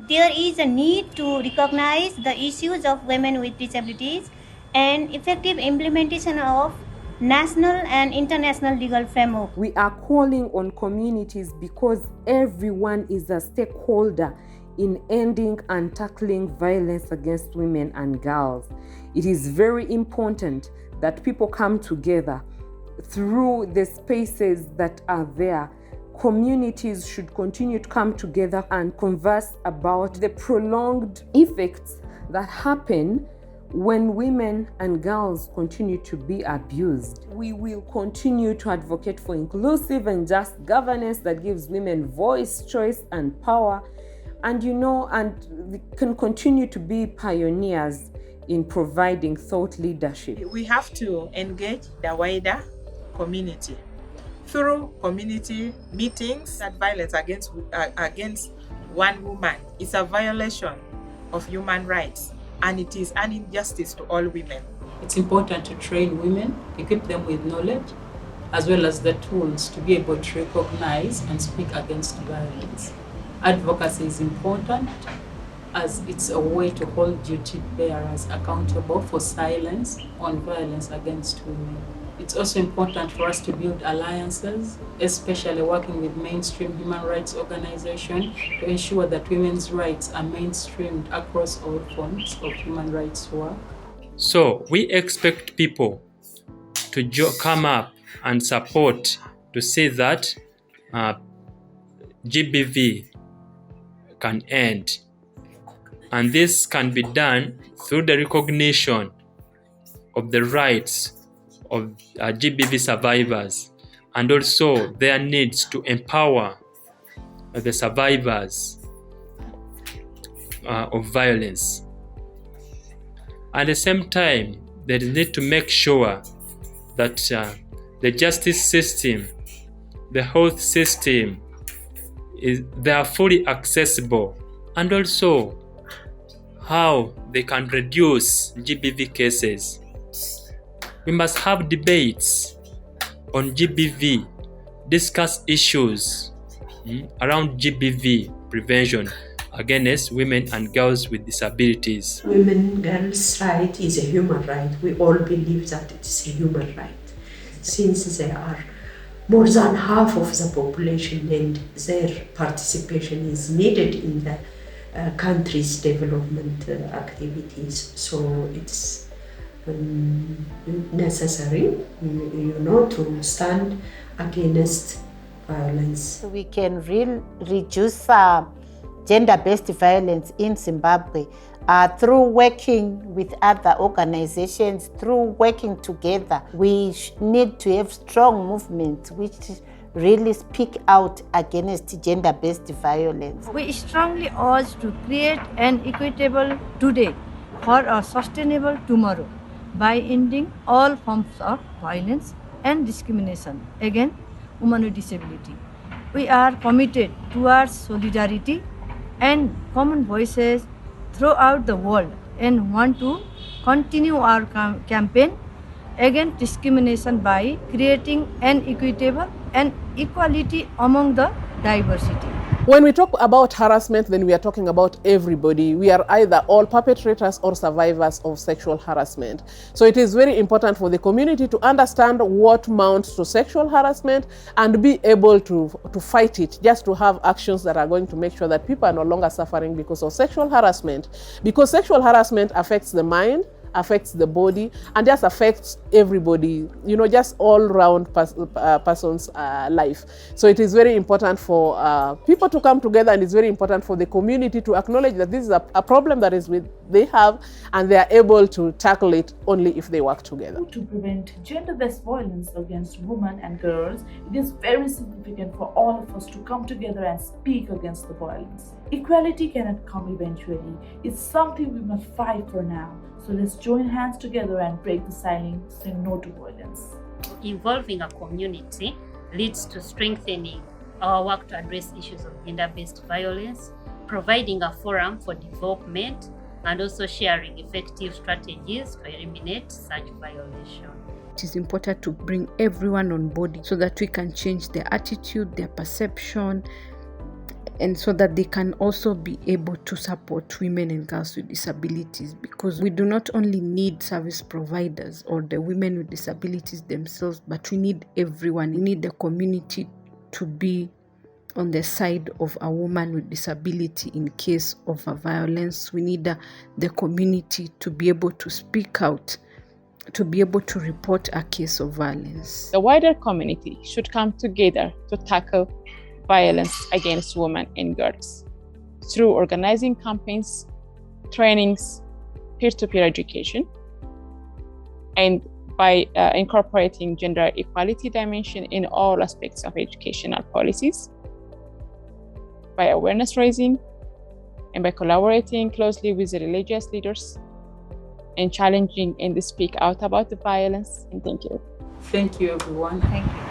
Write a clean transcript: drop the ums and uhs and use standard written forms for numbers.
there is a need to recognize the issues of women with disabilities and effective implementation of national and international legal framework. We are calling on communities because everyone is a stakeholder in ending and tackling violence against women and girls. It is very important that people come together through the spaces that are there. Communities should continue to come together and converse about the prolonged effects that happen when women and girls continue to be abused. We will continue to advocate for inclusive and just governance that gives women voice, choice, and power, and we can continue to be pioneers in providing thought leadership. We have to engage the wider community through community meetings. That violence against one woman is a violation of human rights, and it is an injustice to all women. It's important to train women, equip them with knowledge, as well as the tools to be able to recognize and speak against violence. Advocacy is important as it's a way to hold duty bearers accountable for silence on violence against women. It's also important for us to build alliances, especially working with mainstream human rights organizations to ensure that women's rights are mainstreamed across all forms of human rights work. So we expect people to come up and support to see that GBV can end. And this can be done through the recognition of the rights of GBV survivors and also their needs to empower the survivors of violence. At the same time, there is need to make sure that the justice system, the health system, they are fully accessible, and also how they can reduce GBV cases. We must have debates on GBV, discuss issues around GBV prevention against women and girls with disabilities. Women, girls' right is a human right. We all believe that it is a human right. Since they are more than half of the population and their participation is needed in the country's development activities. So it's necessary, to stand against violence. We can reduce gender-based violence in Zimbabwe through working with other organizations, through working together. We need to have strong movements which really speak out against gender-based violence. We strongly urge to create an equitable today for a sustainable tomorrow by ending all forms of violence and discrimination against women with disability. We are committed towards solidarity and common voices throughout the world and want to continue our campaign against discrimination by creating an equitable and equality among the diversity. When we talk about harassment, then we are talking about everybody. We are either all perpetrators or survivors of sexual harassment. So it is very important for the community to understand what mounts to sexual harassment and be able to fight it, just to have actions that are going to make sure that people are no longer suffering because of sexual harassment. Because sexual harassment affects the mind, affects the body, and just affects everybody, just all round person's life. So it is very important for people to come together, and it's very important for the community to acknowledge that this is a problem that they have, and they are able to tackle it only if they work together. To prevent gender-based violence against women and girls, it is very significant for all of us to come together and speak against the violence. Equality cannot come eventually. It's something we must fight for now. So let's join hands together and break the silence, say no to violence. Involving a community leads to strengthening our work to address issues of gender-based violence, providing a forum for development, and also sharing effective strategies to eliminate such violation. It is important to bring everyone on board so that we can change their attitude, their perception, and so that they can also be able to support women and girls with disabilities, because we do not only need service providers or the women with disabilities themselves, but we need everyone. We need the community to be on the side of a woman with disability in case of a violence. We need the community to be able to speak out, to be able to report a case of violence. The wider community should come together to tackle violence against women and girls through organizing campaigns, trainings, peer-to-peer education, and by incorporating gender equality dimension in all aspects of educational policies, by awareness raising, and by collaborating closely with the religious leaders and challenging and speak out about the violence. And thank you. Thank you, everyone. Thank you.